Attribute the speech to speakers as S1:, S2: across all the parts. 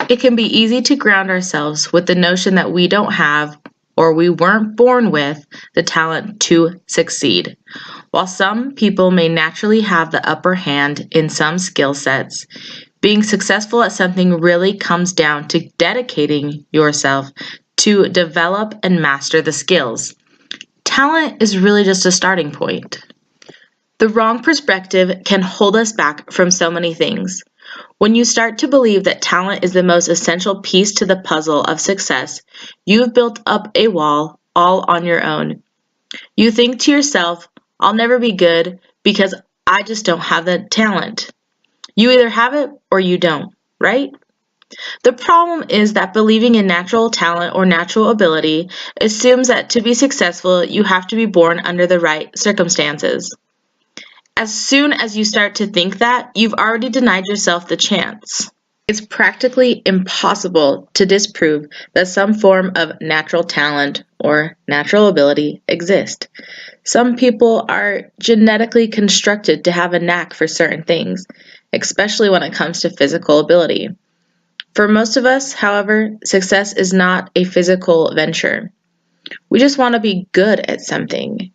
S1: It can be easy to ground ourselves with the notion that we don't have, or we weren't born with, the talent to succeed. While some people may naturally have the upper hand in some skill sets, being successful at something really comes down to dedicating yourself to develop and master the skills. Talent is really just a starting point. The wrong perspective can hold us back from so many things. When you start to believe that talent is the most essential piece to the puzzle of success, you've built up a wall all on your own. You think to yourself, I'll never be good because I just don't have the talent. You either have it or you don't, right? The problem is that believing in natural talent or natural ability assumes that to be successful, you have to be born under the right circumstances. As soon as you start to think that, you've already denied yourself the chance. It's practically impossible to disprove that some form of natural talent or natural ability exists. Some people are genetically constructed to have a knack for certain things, especially when it comes to physical ability. For most of us, however, success is not a physical venture. We just want to be good at something.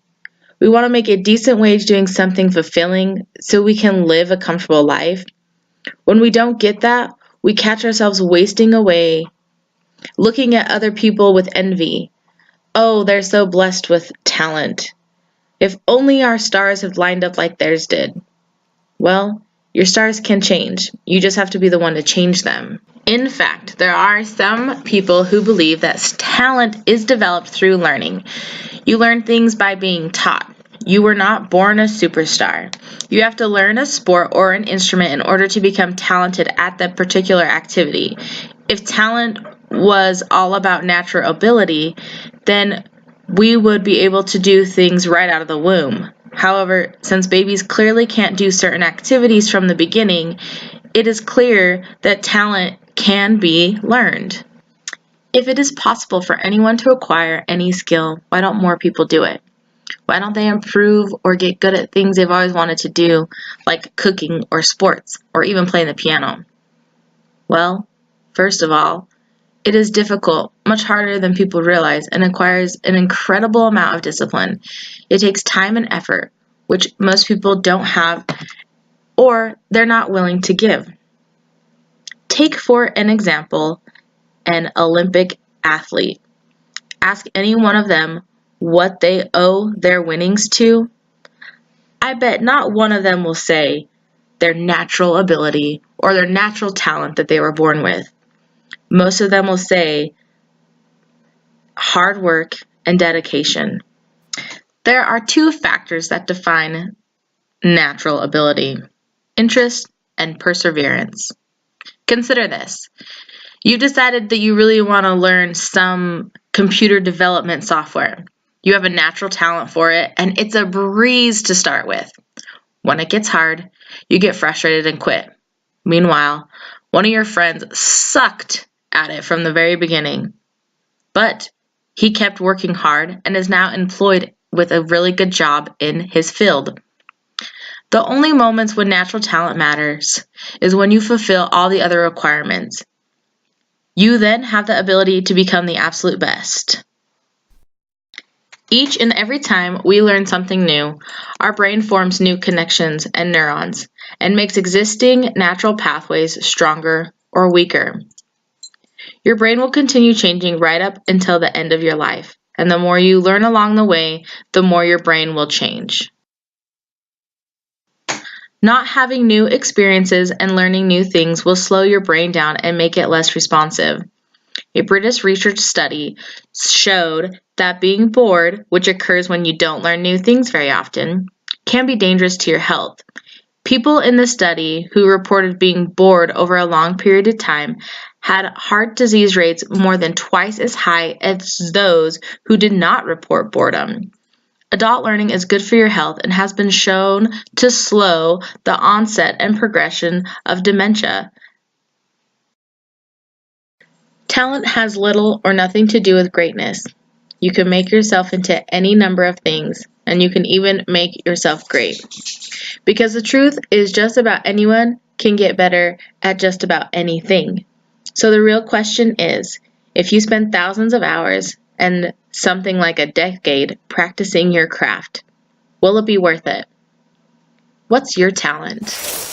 S1: We want to make a decent wage doing something fulfilling so we can live a comfortable life. When we don't get that, we catch ourselves wasting away, looking at other people with envy. Oh, they're so blessed with talent. If only our stars had lined up like theirs did. Well, your stars can change. You just have to be the one to change them. In fact, there are some people who believe that talent is developed through learning. You learn things by being taught. You were not born a superstar. You have to learn a sport or an instrument in order to become talented at that particular activity. If talent was all about natural ability, then we would be able to do things right out of the womb. However, since babies clearly can't do certain activities from the beginning, it is clear that talent can be learned. If it is possible for anyone to acquire any skill, why don't more people do it? Why don't they improve or get good at things they've always wanted to do, like cooking or sports, or even playing the piano? Well, first of all, it is difficult, much harder than people realize, and requires an incredible amount of discipline. It takes time and effort, which most people don't have or they're not willing to give. Take, for an example, an Olympic athlete. Ask any one of them what they owe their winnings to. I bet not one of them will say their natural ability or their natural talent that they were born with. Most of them will say hard work and dedication. There are two factors that define natural ability: interest and perseverance. Consider this. You decided that you really want to learn some computer development software. You have a natural talent for it, and it's a breeze to start with. When it gets hard, you get frustrated and quit. Meanwhile, one of your friends sucked at it from the very beginning, but he kept working hard and is now employed with a really good job in his field. The only moments when natural talent matters is when you fulfill all the other requirements. You then have the ability to become the absolute best. Each and every time we learn something new, our brain forms new connections and neurons and makes existing natural pathways stronger or weaker. Your brain will continue changing right up until the end of your life, and the more you learn along the way, the more your brain will change. Not having new experiences and learning new things will slow your brain down and make it less responsive. A British research study showed that being bored, which occurs when you don't learn new things very often, can be dangerous to your health. People in the study who reported being bored over a long period of time had heart disease rates more than twice as high as those who did not report boredom. Adult learning is good for your health and has been shown to slow the onset and progression of dementia. Talent has little or nothing to do with greatness. You can make yourself into any number of things, and you can even make yourself great. Because the truth is just about anyone can get better at just about anything. So the real question is, if you spend thousands of hours and something like a decade practicing your craft, will it be worth it? What's your talent?